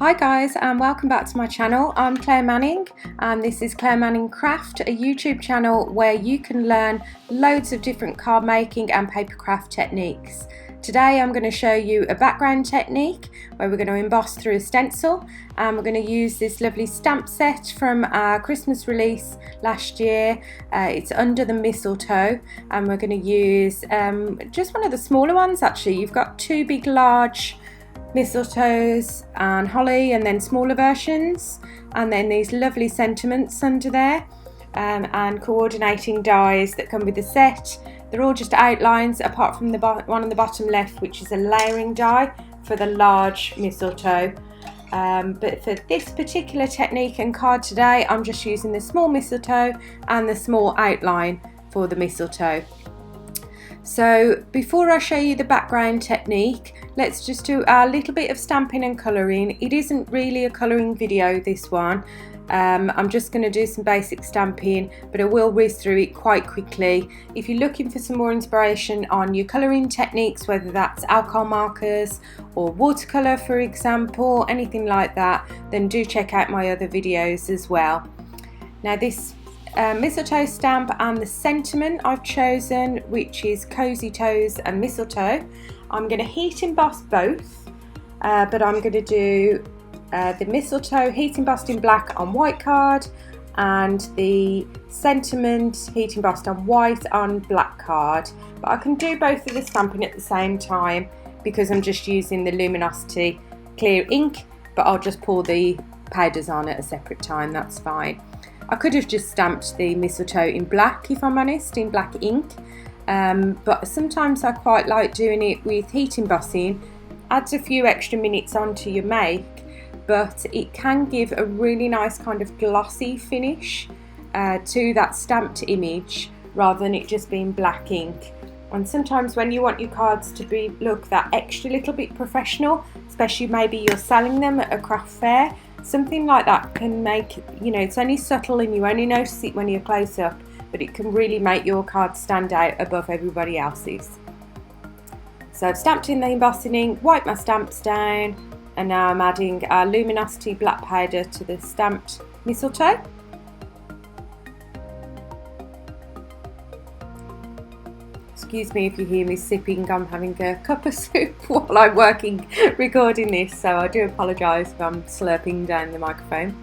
Hi guys, and welcome back to my channel. I'm Claire Manning and this is Claire Manning Craft, a YouTube channel where you can learn loads of different card making and paper craft techniques. Today I'm going to show you a background technique where we're going to emboss through a stencil, and we're going to use this lovely stamp set from our Christmas release last year. It's under the mistletoe, and we're going to use just one of the smaller ones. Actually, you've got two big large mistletoes and holly, and then smaller versions, and then these lovely sentiments under there, and coordinating dies that come with the set. They're all just outlines apart from the one on the bottom left, which is a layering die for the large mistletoe. But for this particular technique and card today, I'm just using the small mistletoe and the small outline for the mistletoe. So before I show you the background technique, let's just do a little bit of stamping and colouring. It isn't really a colouring video, this one. I'm just going to do some basic stamping, but I will whiz through it quite quickly. If you're looking for some more inspiration on your colouring techniques, whether that's alcohol markers or watercolour for example, anything like that, then do check out my other videos as well. Now this mistletoe stamp and the sentiment I've chosen, which is Cozy Toes and Mistletoe, I'm going to heat emboss both, but I'm going to do the mistletoe heat embossed in black on white card, and the sentiment heat embossed on white on black card. But I can do both of the stamping at the same time because I'm just using the luminosity clear ink, but I'll just pour the powders on at a separate time, that's fine. I could have just stamped the mistletoe in black, if I'm honest, in black ink, but sometimes I quite like doing it with heat embossing. Adds a few extra minutes onto your make, but it can give a really nice kind of glossy finish to that stamped image rather than it just being black ink. And sometimes when you want your cards to look that extra little bit professional, especially maybe you're selling them at a craft fair, something like that can make, you know, it's only subtle and you only notice it when you're close up, but it can really make your card stand out above everybody else's. So I've stamped in the embossing ink, wiped my stamps down, and now I'm adding our luminosity black powder to the stamped mistletoe. Excuse me if you hear me sipping, I'm having a cup of soup while I'm recording this, so I do apologise if I'm slurping down the microphone.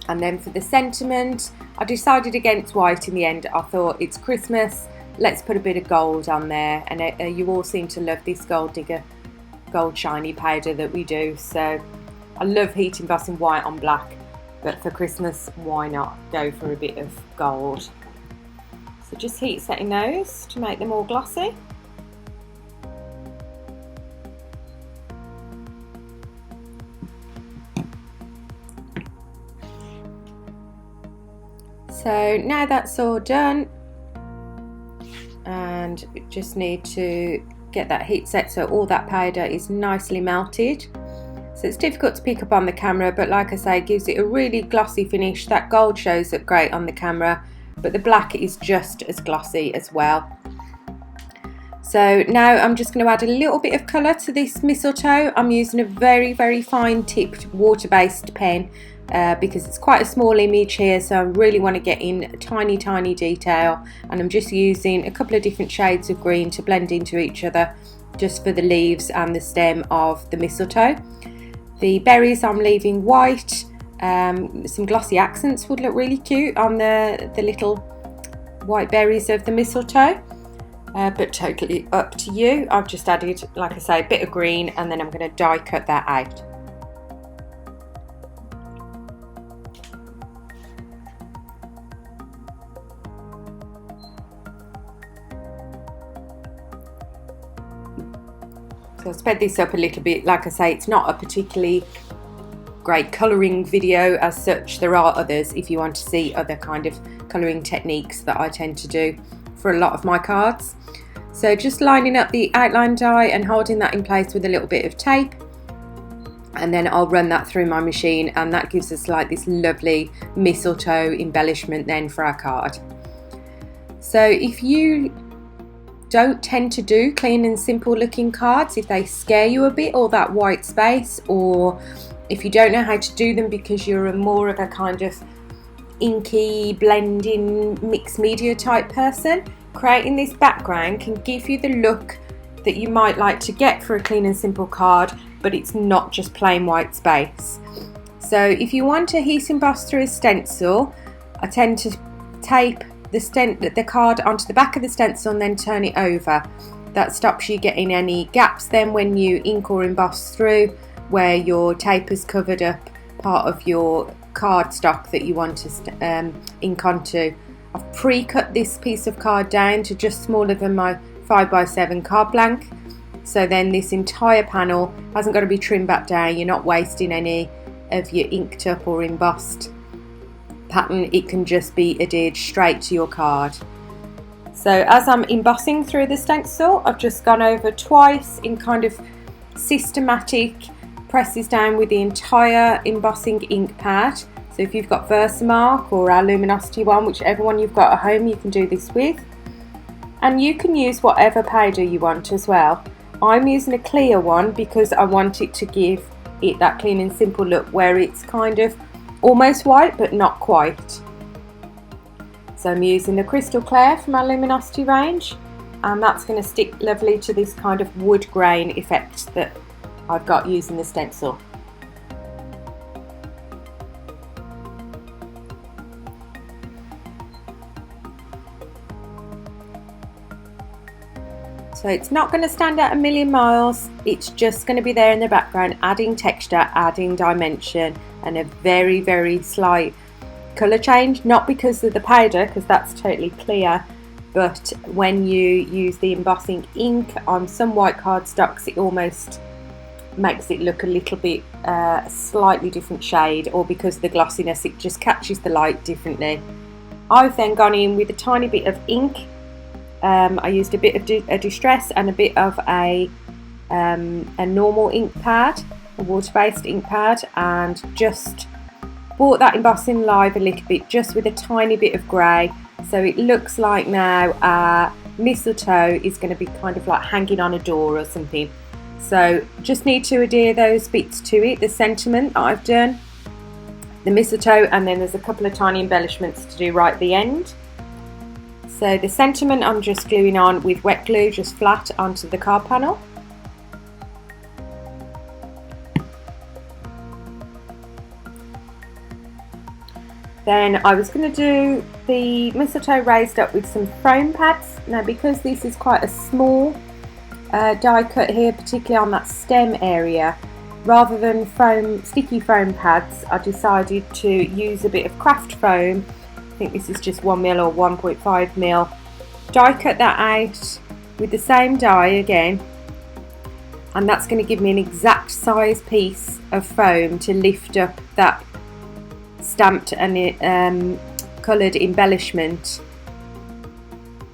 And then for the sentiment, I decided against white in the end. I thought it's Christmas, let's put a bit of gold on there, and you all seem to love this gold digger, gold shiny powder that we do, so I love heat embossing white on black, but for Christmas why not go for a bit of gold. So just heat setting those to make them all glossy. So now that's all done, and we just need to get that heat set so all that powder is nicely melted. So it's difficult to pick up on the camera, but like I say, it gives it a really glossy finish. That gold shows up great on the camera, but the black is just as glossy as well. So now I'm just going to add a little bit of colour to this mistletoe. I'm using a very, very fine tipped water-based pen because it's quite a small image here, so I really want to get in tiny, tiny detail, and I'm just using a couple of different shades of green to blend into each other just for the leaves and the stem of the mistletoe. The berries I'm leaving white. Some glossy accents would look really cute on the little white berries of the mistletoe, but totally up to you. I've just added, like I say, a bit of green, and then I'm going to die cut that out. So I've sped this up a little bit. Like I say, it's not a particularly great colouring video as such. There are others if you want to see other kind of colouring techniques that I tend to do for a lot of my cards. So just lining up the outline die and holding that in place with a little bit of tape, and then I'll run that through my machine, and that gives us like this lovely mistletoe embellishment then for our card. So if you don't tend to do clean and simple looking cards if they scare you a bit, or that white space, or if you don't know how to do them because you're more of a kind of inky, blending, mixed media type person. Creating this background can give you the look that you might like to get for a clean and simple card, but it's not just plain white space. So if you want to heat emboss through a stencil, I tend to tape the card onto the back of the stencil and then turn it over. That stops you getting any gaps then when you ink or emboss through, where your tape has covered up part of your cardstock that you want to ink onto. I've pre-cut this piece of card down to just smaller than my 5x7 card blank, so then this entire panel hasn't got to be trimmed back down. You're not wasting any of your inked up or embossed pattern. It can just be adhered straight to your card. So as I'm embossing through the stencil, I've just gone over twice in kind of systematic presses down with the entire embossing ink pad. So if you've got Versamark or our Luminosity one, whichever one you've got at home, you can do this with. And you can use whatever powder you want as well. I'm using a clear one because I want it to give it that clean and simple look where it's kind of almost white but not quite. So I'm using the Crystal Clear from our Luminosity range, and that's going to stick lovely to this kind of wood grain effect that I've got using the stencil. So it's not going to stand out a million miles, it's just going to be there in the background, adding texture, adding dimension, and a very, very slight colour change. Not because of the powder, because that's totally clear, but when you use the embossing ink on some white cardstocks, it almost makes it look a little bit slightly different shade, or because of the glossiness, it just catches the light differently. I've then gone in with a tiny bit of ink. I used a bit of a Distress and a bit of a normal ink pad, a water-based ink pad, and just brought that embossing live a little bit, just with a tiny bit of grey. So it looks like now our mistletoe is going to be kind of like hanging on a door or something. So just need to adhere those bits to it, the sentiment that I've done, the mistletoe, and then there's a couple of tiny embellishments to do right at the end. So the sentiment I'm just gluing on with wet glue, just flat onto the card panel. Then I was going to do the mistletoe raised up with some foam pads. Now because this is quite a small die cut here, particularly on that stem area, rather than sticky foam pads, I decided to use a bit of craft foam. I think this is just 1mm or 1.5mm. Die cut that out with the same die again, and that's going to give me an exact size piece of foam to lift up that stamped and coloured embellishment,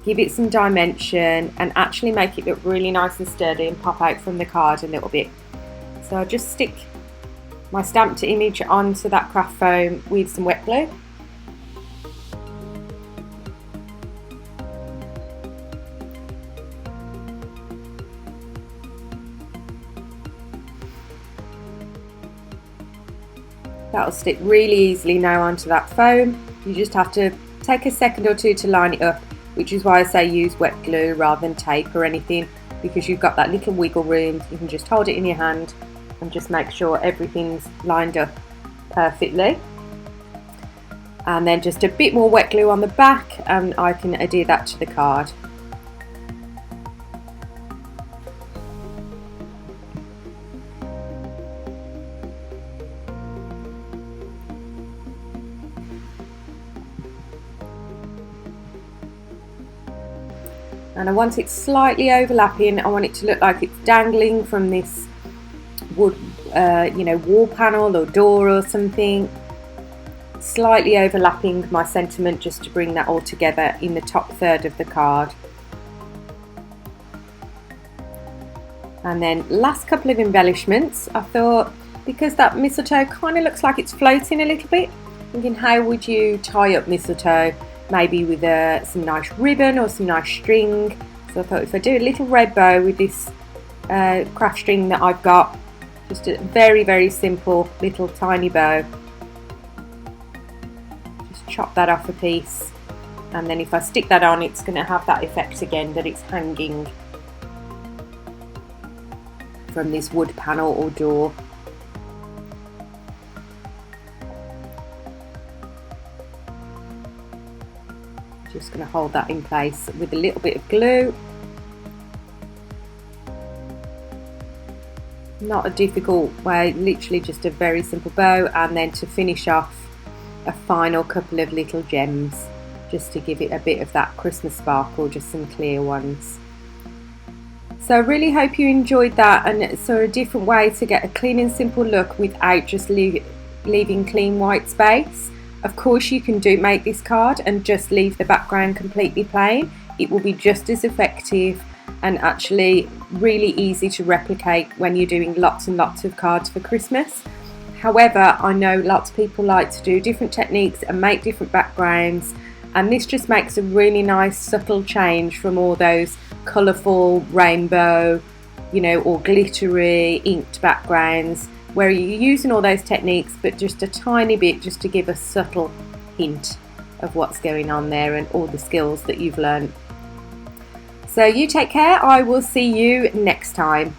give it some dimension, and actually make it look really nice and sturdy and pop out from the card a little bit. So I'll just stick my stamped image onto that craft foam with some wet glue. That'll stick really easily now onto that foam. You just have to take a second or two to line it up, which is why I say use wet glue rather than tape or anything, because you've got that little wiggle room. You can just hold it in your hand and just make sure everything's lined up perfectly. And then just a bit more wet glue on the back, and I can adhere that to the card. And I want it slightly overlapping. I want it to look like it's dangling from this wood, wall panel or door or something. Slightly overlapping my sentiment, just to bring that all together in the top third of the card. And then last couple of embellishments. I thought, because that mistletoe kind of looks like it's floating a little bit, thinking how would you tie up mistletoe? Maybe with some nice ribbon or some nice string. So I thought if I do a little red bow with this craft string that I've got, just a very, very simple little tiny bow, just chop that off a piece, and then if I stick that on, it's going to have that effect again that it's hanging from this wood panel or door. Just going to hold that in place with a little bit of glue. Not a difficult way, literally just a very simple bow, and then to finish off a final couple of little gems just to give it a bit of that Christmas sparkle, just some clear ones. So I really hope you enjoyed that, and it's a different way to get a clean and simple look without just leaving clean white space. Of course you can make this card and just leave the background completely plain. It will be just as effective and actually really easy to replicate when you're doing lots and lots of cards for Christmas. However, I know lots of people like to do different techniques and make different backgrounds, and this just makes a really nice subtle change from all those colourful rainbow, you know, or glittery inked backgrounds where you're using all those techniques but just a tiny bit just to give a subtle hint of what's going on there and all the skills that you've learned. So you take care, I will see you next time.